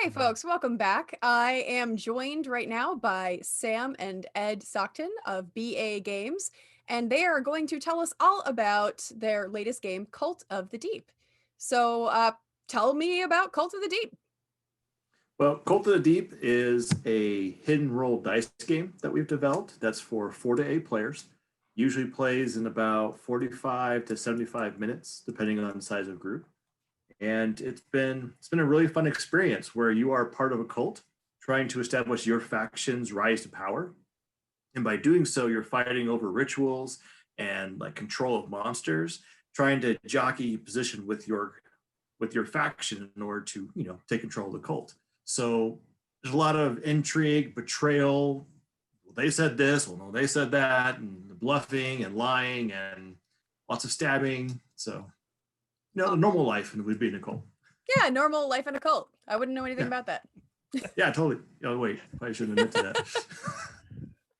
Hey folks, welcome back. I am joined right now by Sam and Ed Stockton of BA Games, and they are going to tell us all about their latest game, Cult of the Deep. So tell me about Cult of the Deep. Well, Cult of the Deep is a hidden roll dice game that we've developed that's for 4 to 8 players. Usually plays in about 45 to 75 minutes, depending on the size of group. And it's been a really fun experience where you are part of a cult trying to establish your faction's rise to power. And by doing so, you're fighting over rituals and like control of monsters, trying to jockey position with your faction in order to, take control of the cult. So there's a lot of intrigue, betrayal. Well, they said this, well, no, they said that, and bluffing and lying and lots of stabbing. So, the normal life and would be in a cult. Yeah, normal life in a cult. I wouldn't know anything Yeah. about that. Yeah, totally. Oh, wait, probably shouldn't admit to that.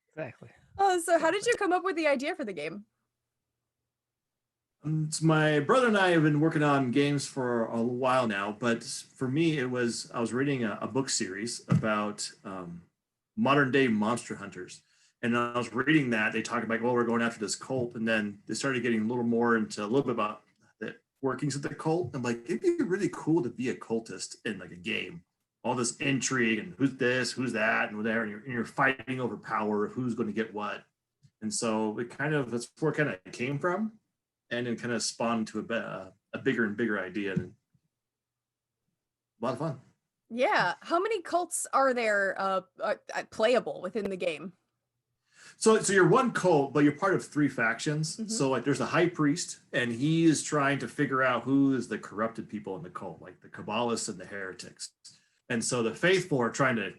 Exactly. Oh, so how did you come up with the idea for the game? So my brother and I have been working on games for a while now, but for me, I was reading a book series about modern day monster hunters. And I was reading that they talked about, well, we're going after this cult. And then they started getting a little more into a little bit about the workings of the cult. I'm like, it'd be really cool to be a cultist in like a game. All this intrigue and who's this, who's that, and whatever. And you're fighting over power of who's going to get what. And so that's where it kind of came from. And then kind of spawned to a bigger and bigger idea. And a lot of fun. Yeah, how many cults are there playable within the game? So you're one cult, but you're part of 3 factions. Mhm. So like there's a high priest, and he is trying to figure out who is the corrupted people in the cult, like the Kabbalists and the heretics. And so the faithful are trying to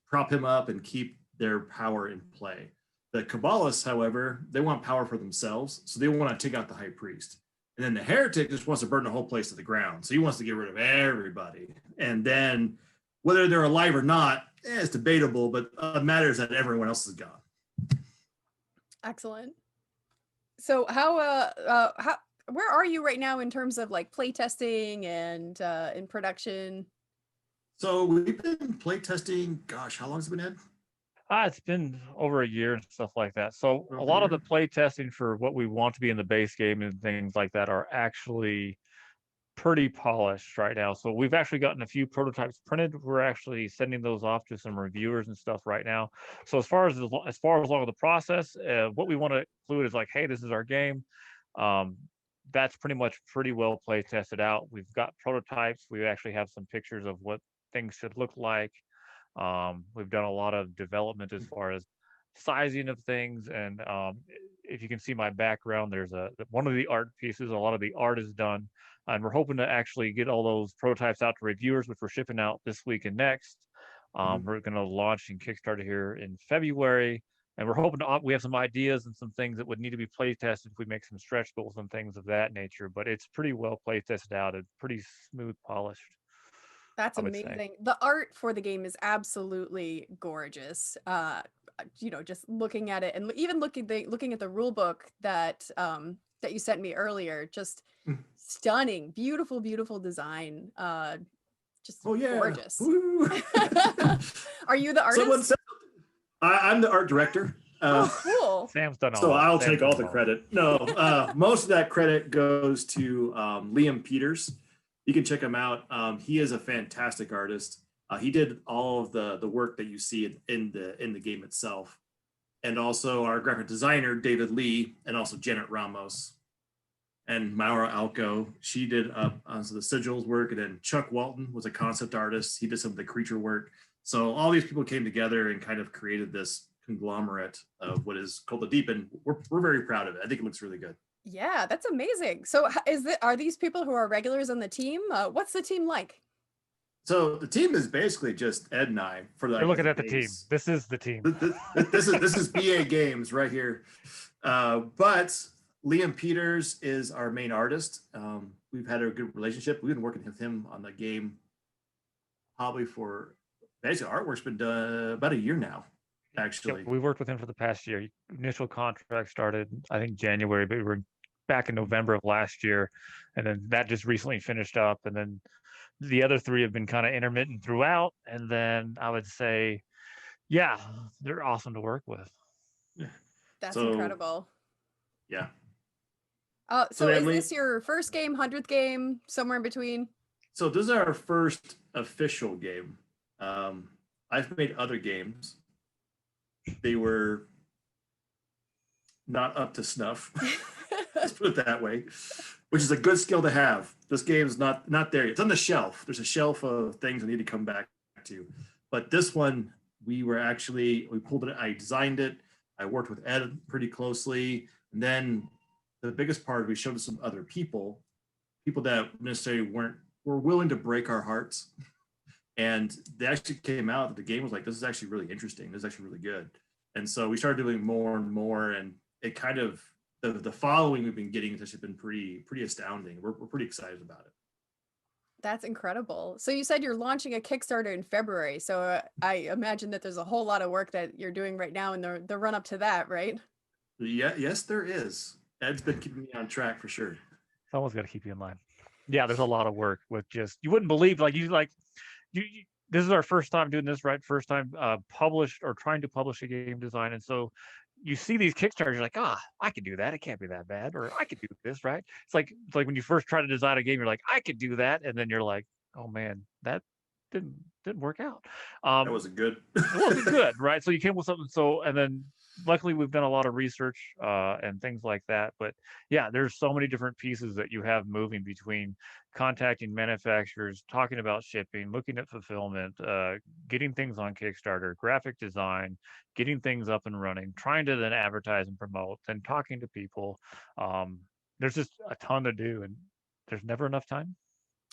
prop him up and keep their power in play. The Kabbalists, however, they want power for themselves, so they want to take out the high priest. And then the heretic just wants to burn the whole place to the ground. So he wants to get rid of everybody. And then whether they're alive or not, it's debatable, but it matters that everyone else is gone. Excellent. So where are you right now in terms of like playtesting and in production? So we've been playtesting, gosh, how long has it been, Ed? It's been over a year and stuff like that. So Over a a lot of year. the play testing for what we want to be in the base game and things like that are actually pretty polished right now. So we've actually gotten a few prototypes printed. We're actually sending those off to some reviewers and stuff right now. So as far along the process, what we want to include is like, hey, this is our game. That's pretty well play tested out. We've got prototypes. We actually have some pictures of what things should look like. We've done a lot of development as far as sizing of things, and if you can see my background, there's one of the art pieces. A lot of the art is done, and we're hoping to actually get all those prototypes out to reviewers, which we're shipping out this week and next. We're going to launch in Kickstarter here in February, and we're hoping we have some ideas and some things that would need to be play tested if we make some stretch goals and things of that nature. But it's pretty well play tested out and pretty smooth polished. That's I would say. amazing. The art for the game is absolutely gorgeous. Just looking at it and even looking at the rule book that that you sent me earlier, just stunning, beautiful, beautiful design. Just Oh yeah. gorgeous. Woo. Are you the artist? Someone said I'm the art director. Oh, cool. Sam's done all So that. I'll Sam's take all done the credit. No, most of that credit goes to Liam Peters. You can check him out. He is a fantastic artist. He did all of the work that you see in the game itself, and also our graphic designer David Lee, and also Janet Ramos, and Maura Alco. She did the sigils work, and then Chuck Walton was a concept artist. He did some of the creature work. So all these people came together and kind of created this conglomerate of what is called the Deep, and we're very proud of it. I think it looks really good. Yeah, that's amazing. So are these people who are regulars on the team? What's the team like? So the team is basically just Ed and I for the. You're looking at the team. This is the team. This is BA Games right here. But Liam Peters is our main artist. We've had a good relationship. We've been working with him on the game probably for basically artwork's been done about a year now. Actually, we worked with him for the past year. Initial contract started, I think, January, but we were back in November of last year, and then that just recently finished up. And then the other three have been kind of intermittent throughout. And then I would say, yeah, they're awesome to work with. That's So incredible. yeah. So So is Emily, this your first game, 100th game, somewhere in between? so this is our first official game. Um, I've made other games. They were not up to snuff. Let's put it that way, which is a good skill to have. This game is not there yet. It's on the shelf. There's a shelf of things I need to come back to. But this one, we pulled it. I designed it. I worked with Ed pretty closely, and then the biggest part, we showed it to some other people that necessarily were willing to break our hearts, and they actually came out that the game was like, this is actually really interesting. This is actually really good. And so we started doing more and more, and it kind of the following we've been getting has actually been pretty astounding. We're pretty excited about it. That's incredible. So you said you're launching a Kickstarter in February. So I imagine that there's a whole lot of work that you're doing right now in the run up to that, right? Yeah, yes, there is. Ed's been keeping me on track for sure. Someone's got to keep you in line. Yeah, there's a lot of work with just, you wouldn't believe, you this is our first time doing this, right? First time published or trying to publish a game design. And so you see these Kickstarters, you're like, I could do that. It can't be that bad. Or I could do this, right? It's like when you first try to design a game, you're like, I could do that. And then you're like, oh man, that didn't work out. That wasn't good. It wasn't good, right? So you came with something. So, and then luckily we've done a lot of research and things like that. But yeah, there's so many different pieces that you have moving between contacting manufacturers, talking about shipping, looking at fulfillment, getting things on Kickstarter, graphic design, getting things up and running, trying to then advertise and promote, then talking to people. There's just a ton to do, and there's never enough time.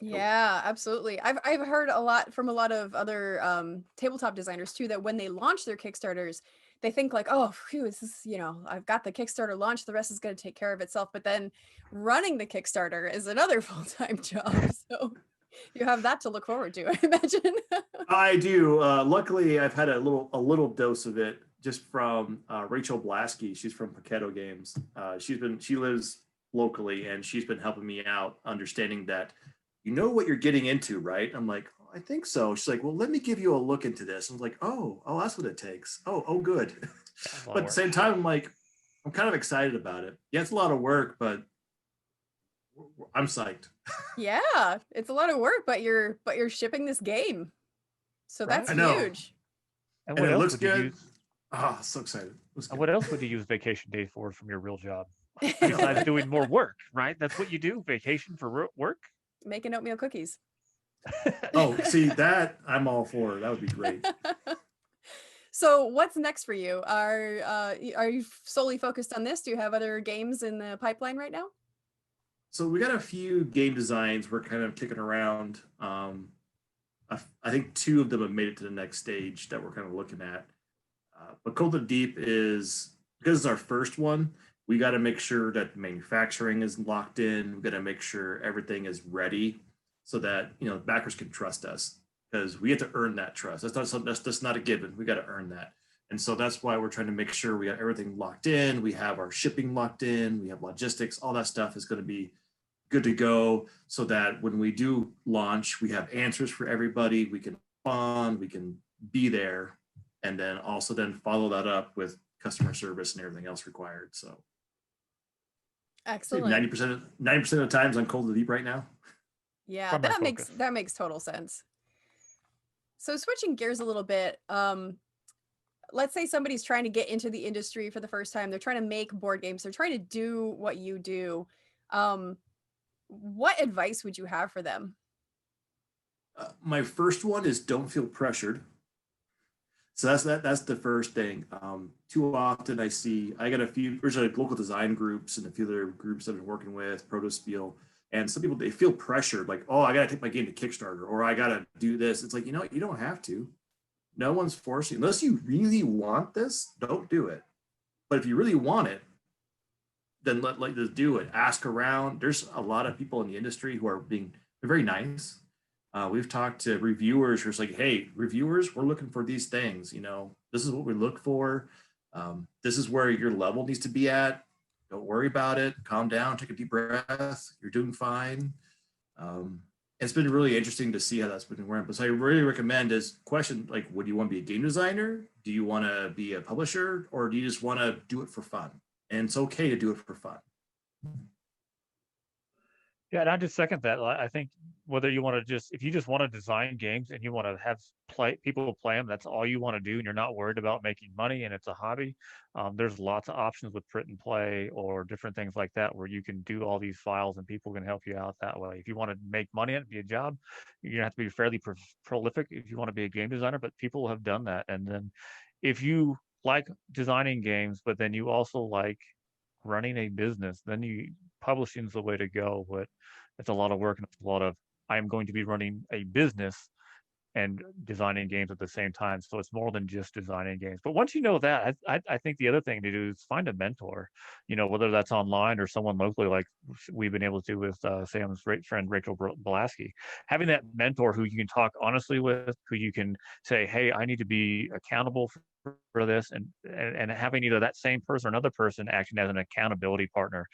Yeah, absolutely. I've heard a lot from a lot of other tabletop designers too, that when they launch their Kickstarters, they think like, oh, phew, this is, I've got the Kickstarter launched, the rest is going to take care of itself. But then running the Kickstarter is another full-time job. So you have that to look forward to, I imagine. I do. Luckily, I've had a little dose of it just from Rachel Blasky. She's from Paquetto Games. She lives locally, and she's been helping me out, understanding that you know what you're getting into, right? I'm like, oh, I think so. She's like, well, let me give you a look into this. I'm like, oh, that's what it takes. Oh, good. But at the same time, I'm like, I'm kind of excited about it. Yeah, it's a lot of work, but I'm psyched. Yeah, it's a lot of work, but you're shipping this game. So Right. that's I know. huge. And And what it else looks would you good. use? Oh, so excited. And what else would you use vacation days for from your real job? Besides doing more work, right? That's what you do, vacation for work. Making oatmeal cookies. Oh, see that I'm all for. That would be great. So what's next for you? Are you solely focused on this? Do you have other games in the pipeline right now? So we got a few game designs we're kind of kicking around. I think two of them have made it to the next stage that we're kind of looking at. But Cold and Deep is, because it's our first one, we got to make sure that manufacturing is locked in. We got to make sure everything is ready so that backers can trust us, because we have to earn that trust. That's not a given. We got to earn that. And so that's why we're trying to make sure we got everything locked in. We have our shipping locked in. We have logistics. All that stuff is going to be good to go, so that when we do launch, we have answers for everybody. We can respond, we can be there, and then also then follow that up with customer service and everything else required. So Excellent. 90% of the times on Cold to Deep right now. Yeah, Primary that makes total sense. So switching gears a little bit, let's say somebody's trying to get into the industry for the first time. They're trying to make board games. They're trying to do what you do. What advice would you have for them? My first one is don't feel pressured. So that's the first thing. Too often I got a few, there's like local design groups and a few other groups I've been working with, Protospiel, and some people, they feel pressured, like, oh, I got to take my game to Kickstarter, or I got to do this. It's like, you don't have to. No one's forcing, unless you really want this, don't do it. But if you really want it, then just do it. Ask around. There's a lot of people in the industry who are they're very nice. We've talked to reviewers who's like, hey, reviewers, we're looking for these things. This is what we look for. This is where your level needs to be at. Don't worry about it. Calm down. Take a deep breath. You're doing fine. It's been really interesting to see how that's been working. But so I really recommend is question like, would you want to be a game designer? Do you want to be a publisher, or do you just want to do it for fun? And it's okay to do it for fun. Yeah, and I just second that. I think whether you want to if you just want to design games and you want to have people play them, that's all you want to do, and you're not worried about making money, and it's a hobby. There's lots of options with print and play or different things like that where you can do all these files and people can help you out that way. If you want to make money and be a job, you're gonna have to be fairly prolific if you want to be a game designer. But people have done that, and then if you like designing games, but then you also like running a business, then publishing is the way to go. But it's a lot of work and it's a lot of I'm going to be running a business and designing games at the same time. So it's more than just designing games. But once you know that, I think the other thing to do is find a mentor, whether that's online or someone locally, like we've been able to do with Sam's great friend, Rachel Blasky. Having that mentor who you can talk honestly with, who you can say, hey, I need to be accountable for this, and having either that same person or another person acting as an accountability partner.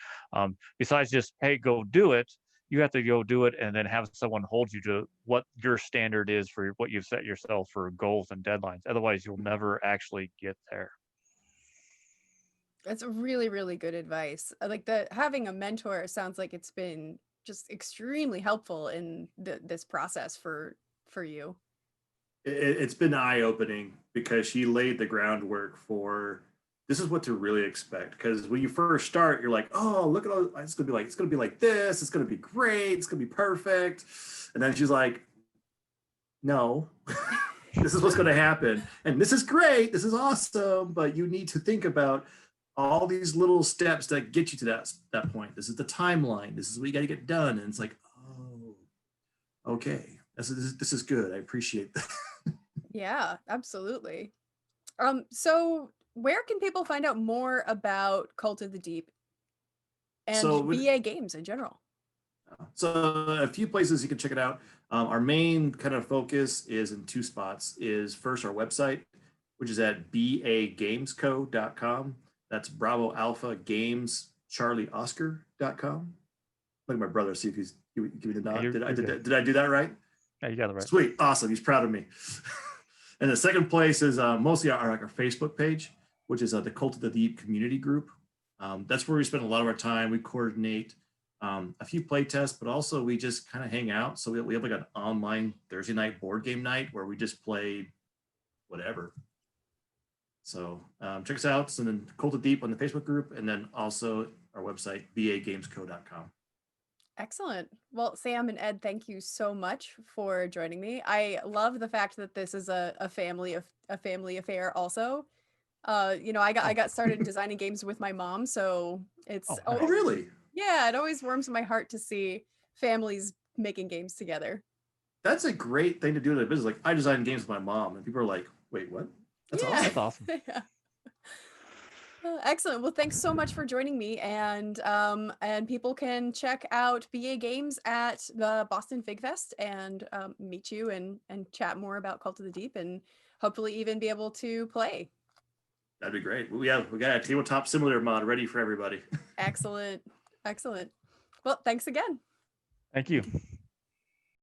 Besides just, hey, go do it, you have to go do it and then have someone hold you to what your standard is for what you've set yourself for goals and deadlines. Otherwise, you'll never actually get there. That's really, really good advice. Like having a mentor sounds like it's been just extremely helpful in this process for you. It's been eye-opening because she laid the groundwork for this is what to really expect. Because when you first start, you're like, oh, look at all it's gonna be like this, it's gonna be great, it's gonna be perfect. And then she's like, no, this is what's gonna happen. And this is great, this is awesome, but you need to think about all these little steps that get you to that point. This is the timeline, this is what you gotta get done. And it's like, oh, okay. This is good. I appreciate that. Yeah, absolutely. So where can people find out more about Cult of the Deep and BA games in general? So a few places you can check it out. Our main kind of focus is in two spots. Is first our website, which is at bagamesco.com. That's Bravo Alpha Games Charlie Oscar.com. Look at my brother, see if he's give me the nod. Did I do that right? Yeah, you got it right. Sweet, awesome. He's proud of me. And the second place is mostly our Facebook page, which is the Cult of the Deep community group. That's where we spend a lot of our time. We coordinate a few play tests, but also we just kind of hang out. So we have like an online Thursday night board game night where we just play whatever. So check us out. And then Cult of Deep on the Facebook group, and then also our website, bagamesco.com. Excellent. Well, Sam and Ed, thank you so much for joining me. I love the fact that this is a family affair also. I got started designing games with my mom, so it's oh really? Yeah, it always warms my heart to see families making games together. That's a great thing to do in a business. Like, I design games with my mom, and people are like, wait, what? That's awesome. That's awesome. Yeah. Excellent. Well, thanks so much for joining me, and people can check out BA Games at the Boston Fig Fest and meet you and chat more about Cult of the Deep, and hopefully even be able to play. That'd be great. We got a tabletop simulator mod ready for everybody. Excellent. Excellent. Well, thanks again. Thank you.